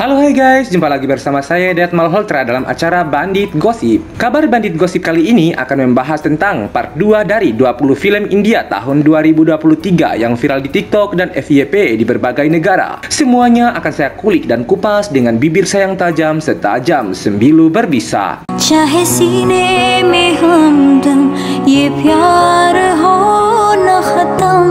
Halo hai guys, jumpa lagi bersama saya Dead Malhotra dalam acara Bandit Gossip. Kabar Bandit Gossip kali ini akan membahas tentang part 2 dari 20 film India tahun 2023 yang viral di TikTok dan FYP di berbagai negara. Semuanya akan saya kulik dan kupas dengan bibir saya yang tajam setajam sembilu berbisa. Chahe sine mein humdam ye pyar ho na khatam.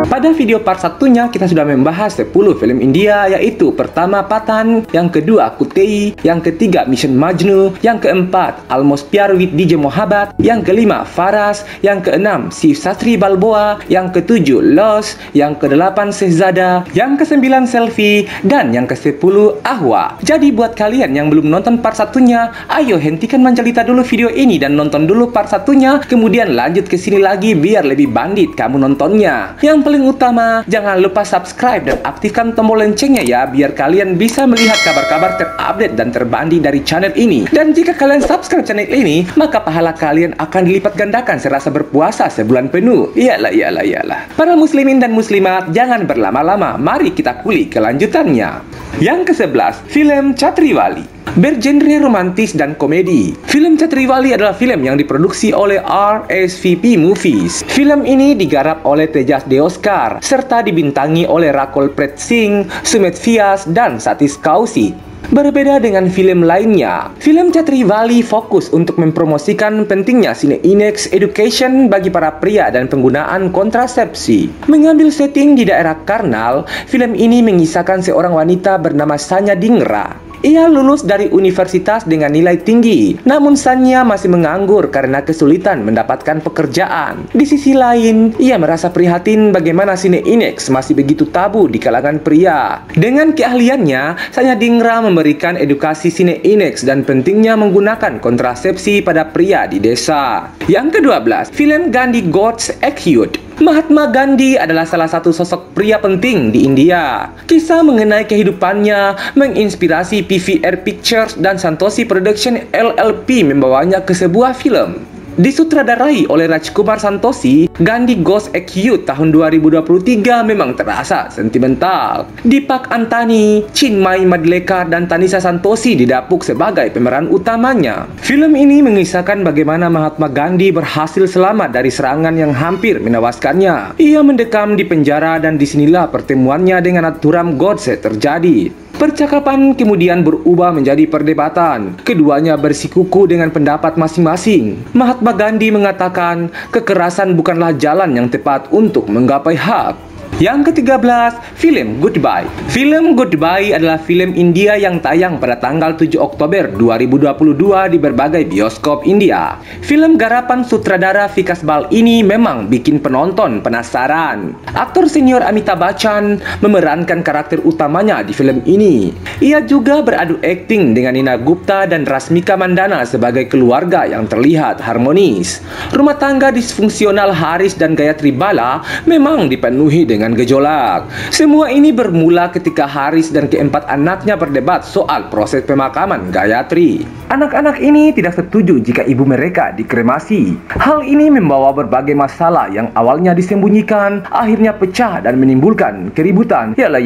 Pada video part satunya kita sudah membahas 10 film India, yaitu pertama Pathan, yang kedua Kutei, yang ketiga Mission Majnu, yang keempat Almost Pyar with DJ Mohabbat, yang kelima Faras, yang keenam Shiv Sastri Balboa, yang ketujuh Lost, yang kedelapan Shehzada, yang kesembilan Selfie, dan yang ke-10 Ahwa. Jadi buat kalian yang belum nonton part satunya, ayo hentikan mencerita dulu video ini dan nonton dulu part satunya, kemudian lanjut ke sini lagi biar lebih bandit kamu nontonnya. Yang paling utama, jangan lupa subscribe dan aktifkan tombol loncengnya ya, biar kalian bisa melihat kabar-kabar terupdate dan terbanding dari channel ini. Dan jika kalian subscribe channel ini, maka pahala kalian akan dilipat gandakan serasa berpuasa sebulan penuh. Iyalah. Para muslimin dan muslimat, jangan berlama-lama, mari kita kulik kelanjutannya. Yang ke-11, film Chatriwali. Bergenre romantis dan komedi. Film Chatriwali adalah film yang diproduksi oleh RSVP Movies. Film ini digarap oleh Tejas Deoskar serta dibintangi oleh Rakul Preet Singh, Sumit Vyas, dan Satish Kaushik. Berbeda dengan film lainnya, film Chatriwali fokus untuk mempromosikan pentingnya Cine-Inex education bagi para pria dan penggunaan kontrasepsi. Mengambil setting di daerah Karnal, film ini mengisahkan seorang wanita bernama Sanya Dhingra. Ia lulus dari universitas dengan nilai tinggi, namun Sanya masih menganggur karena kesulitan mendapatkan pekerjaan. Di sisi lain, ia merasa prihatin bagaimana Cine-Inex masih begitu tabu di kalangan pria. Dengan keahliannya, Sanya Dhingra memberikan edukasi Cine-Inex dan pentingnya menggunakan kontrasepsi pada pria di desa. Yang ke-12, film Gandhi God's Acute. Mahatma Gandhi adalah salah satu sosok pria penting di India. Kisah mengenai kehidupannya menginspirasi PVR Pictures dan Santoshi Production LLP membawanya ke sebuah film. Disutradarai oleh Rajkumar Santoshi, Gandhi God's Acute tahun 2023 memang terasa sentimental. Deepak Antani, Chinmay Madlekar, dan Tanisha Santoshi didapuk sebagai pemeran utamanya. Film ini mengisahkan bagaimana Mahatma Gandhi berhasil selamat dari serangan yang hampir menewaskannya. Ia mendekam di penjara dan disinilah pertemuannya dengan Nathuram Godse terjadi. Percakapan kemudian berubah menjadi perdebatan. Keduanya bersikuku dengan pendapat masing-masing. Mahatma Gandhi mengatakan, kekerasan bukanlah jalan yang tepat untuk menggapai hak. Yang ke-13, film Goodbye. Film Goodbye adalah film India yang tayang pada tanggal 7 Oktober 2022 di berbagai bioskop India. Film garapan sutradara Vikas Bal ini memang bikin penonton penasaran. Aktor senior Amitabh Bachchan memerankan karakter utamanya di film ini. Ia juga beradu akting dengan Nina Gupta dan Rasmika Mandana sebagai keluarga yang terlihat harmonis. Rumah tangga disfungsional Haris dan Gayatri Bala memang dipenuhi dengan gejolak. Semua ini bermula ketika Haris dan keempat anaknya berdebat soal proses pemakaman Gayatri. Anak-anak ini tidak setuju jika ibu mereka dikremasi. Hal ini membawa berbagai masalah yang awalnya disembunyikan, akhirnya pecah dan menimbulkan keributan. Yalah.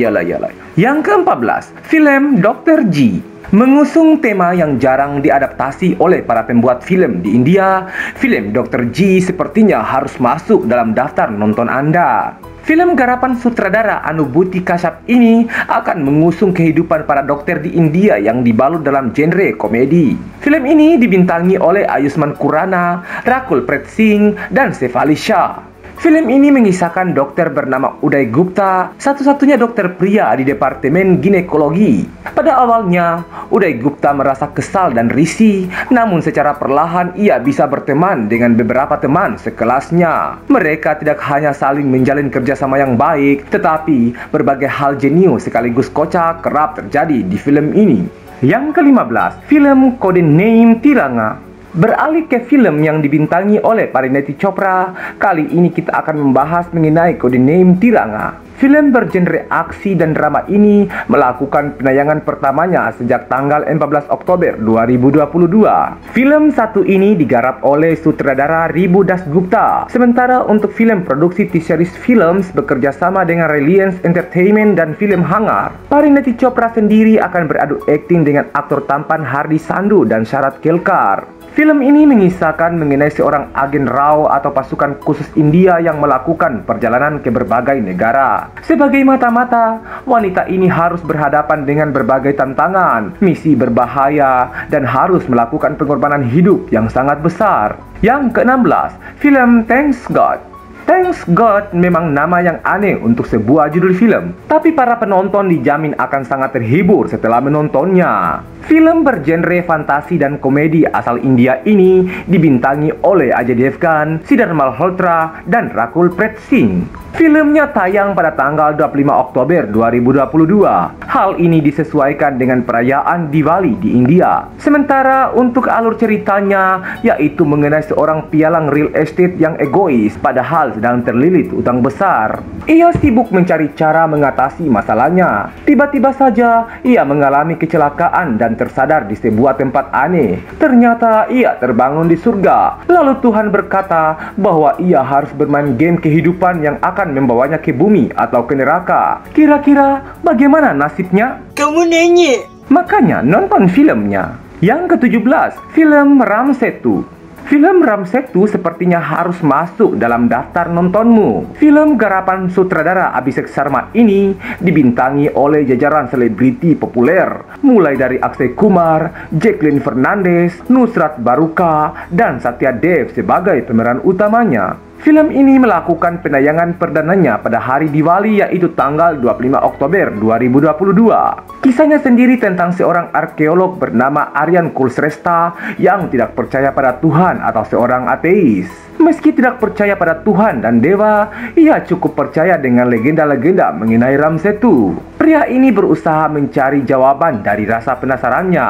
Yang ke-14, film Dr. G. Mengusung tema yang jarang diadaptasi oleh para pembuat film di India, film Dr. G sepertinya harus masuk dalam daftar nonton Anda. Film garapan sutradara Anubhuti Kashyap ini akan mengusung kehidupan para dokter di India yang dibalut dalam genre komedi. Film ini dibintangi oleh Ayushmann Khurrana, Rakul Preet Singh, dan Saif Ali Shah. Film ini mengisahkan dokter bernama Uday Gupta, satu-satunya dokter pria di Departemen Ginekologi. Pada awalnya, Uday Gupta merasa kesal dan risih, namun secara perlahan ia bisa berteman dengan beberapa teman sekelasnya. Mereka tidak hanya saling menjalin kerjasama yang baik, tetapi berbagai hal jenius sekaligus kocak kerap terjadi di film ini. Yang ke-15, film Codename Tiranga. Beralih ke film yang dibintangi oleh Parineeti Chopra, kali ini kita akan membahas mengenai Codename Tiranga. Film bergenre aksi dan drama ini melakukan penayangan pertamanya sejak tanggal 14 Oktober 2022. Film satu ini digarap oleh sutradara Ribu Dasgupta. Sementara untuk film produksi T-Series Films bekerja sama dengan Reliance Entertainment dan Film Hangar. Parineeti Chopra sendiri akan beradu akting dengan aktor tampan Hardy Sandhu dan Sharat Kelkar. Film ini mengisahkan mengenai seorang agen RAW atau pasukan khusus India yang melakukan perjalanan ke berbagai negara. Sebagai mata-mata, wanita ini harus berhadapan dengan berbagai tantangan, misi berbahaya, dan harus melakukan pengorbanan hidup yang sangat besar. Yang ke-16, film Thanks God. Thanks God memang nama yang aneh untuk sebuah judul film, tapi para penonton dijamin akan sangat terhibur setelah menontonnya. Film bergenre fantasi dan komedi asal India ini dibintangi oleh Ajay Devgan, Siddharth Malhotra, dan Rakul Preet Singh. Filmnya tayang pada tanggal 25 Oktober 2022. Hal ini disesuaikan dengan perayaan Diwali di India. Sementara untuk alur ceritanya, yaitu mengenai seorang pialang real estate yang egois padahal sedang terlilit utang besar. Ia sibuk mencari cara mengatasi masalahnya. Tiba-tiba saja ia mengalami kecelakaan dan tersadar di sebuah tempat aneh. Ternyata ia terbangun di surga. Lalu Tuhan berkata bahwa ia harus bermain game kehidupan yang akan membawanya ke bumi atau ke neraka. Kira-kira bagaimana nasibnya? Kamu nanya. Makanya nonton filmnya. Yang ke-17, film Ram Setu. Film Ram Setu sepertinya harus masuk dalam daftar nontonmu. Film garapan sutradara Abhishek Sharma ini dibintangi oleh jajaran selebriti populer, mulai dari Akshay Kumar, Jacqueline Fernandez, Nusrat Baruka, dan Satya Dev sebagai pemeran utamanya. Film ini melakukan penayangan perdananya pada hari Diwali, yaitu tanggal 25 Oktober 2022. Kisahnya sendiri tentang seorang arkeolog bernama Aryan Kulsrestha yang tidak percaya pada Tuhan atau seorang ateis. Meski tidak percaya pada Tuhan dan dewa, ia cukup percaya dengan legenda-legenda mengenai Ram Setu. Pria ini berusaha mencari jawaban dari rasa penasarannya,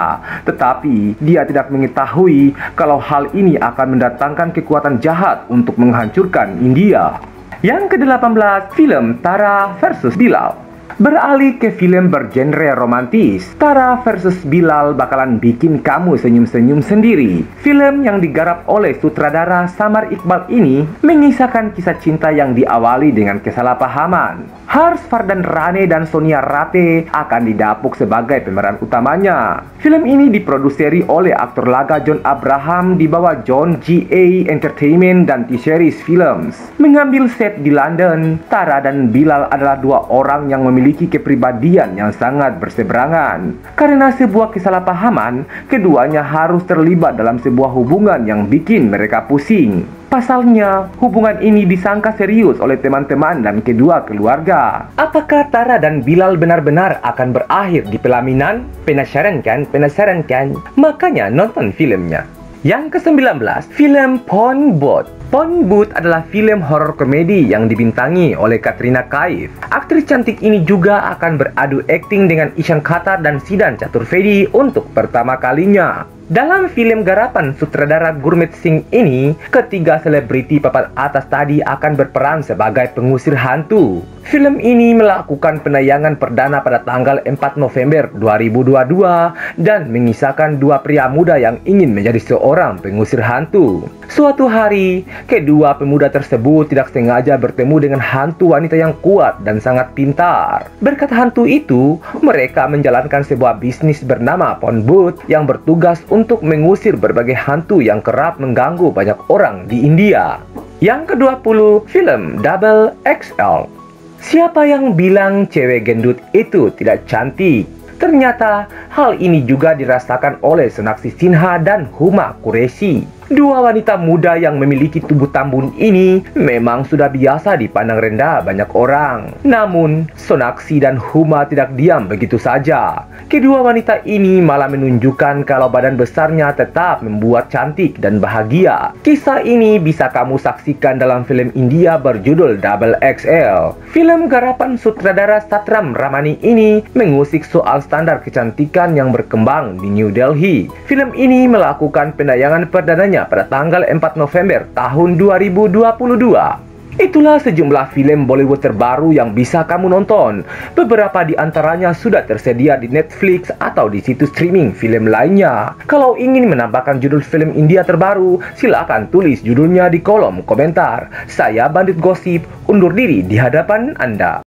tetapi dia tidak mengetahui kalau hal ini akan mendatangkan kekuatan jahat untuk menghancurkan India. Yang ke-18, film Tara versus Bilal. Beralih ke film bergenre romantis, Tara versus Bilal bakalan bikin kamu senyum-senyum sendiri. Film yang digarap oleh sutradara Samar Iqbal ini mengisahkan kisah cinta yang diawali dengan kesalahpahaman. Harsh Vardhan Rane dan Sonia Rate akan didapuk sebagai pemeran utamanya. Film ini diproduseri oleh aktor laga John Abraham di bawah John G.A. Entertainment dan T-Series Films. Mengambil set di London, Tara dan Bilal adalah dua orang yang memiliki kepribadian yang sangat berseberangan. Karena sebuah kesalahpahaman, keduanya harus terlibat dalam sebuah hubungan yang bikin mereka pusing. Pasalnya, hubungan ini disangka serius oleh teman-teman dan kedua keluarga. Apakah Tara dan Bilal benar-benar akan berakhir di pelaminan? Penasaran kan? Penasaran kan? Makanya nonton filmnya. Yang ke-19, film Phone Booth. Phone Booth adalah film horor komedi yang dibintangi oleh Katrina Kaif. Aktris cantik ini juga akan beradu akting dengan Ishan Khatter dan Siddharth Chaturvedi untuk pertama kalinya. Dalam film garapan sutradara Gurmeet Singh ini, ketiga selebriti papan atas tadi akan berperan sebagai pengusir hantu. Film ini melakukan penayangan perdana pada tanggal 4 November 2022 dan mengisahkan dua pria muda yang ingin menjadi seorang pengusir hantu. Suatu hari, kedua pemuda tersebut tidak sengaja bertemu dengan hantu wanita yang kuat dan sangat pintar. Berkat hantu itu, mereka menjalankan sebuah bisnis bernama Phone Booth yang bertugas untuk mengusir berbagai hantu yang kerap mengganggu banyak orang di India. Yang ke-20, film Double XL. Siapa yang bilang cewek gendut itu tidak cantik? Ternyata hal ini juga dirasakan oleh Sonakshi Sinha dan Huma Qureshi. Dua wanita muda yang memiliki tubuh tambun ini memang sudah biasa dipandang rendah banyak orang. Namun, Sonakshi dan Huma tidak diam begitu saja. Kedua wanita ini malah menunjukkan kalau badan besarnya tetap membuat cantik dan bahagia. Kisah ini bisa kamu saksikan dalam film India berjudul Double XL. Film garapan sutradara Satram Ramani ini mengusik soal standar kecantikan yang berkembang di New Delhi. Film ini melakukan penayangan perdananya pada tanggal 4 November tahun 2022. Itulah sejumlah film Bollywood terbaru yang bisa kamu nonton. Beberapa di antaranya sudah tersedia di Netflix atau di situs streaming film lainnya. Kalau ingin menambahkan judul film India terbaru, silakan tulis judulnya di kolom komentar. Saya Bandit Gosip, undur diri di hadapan Anda.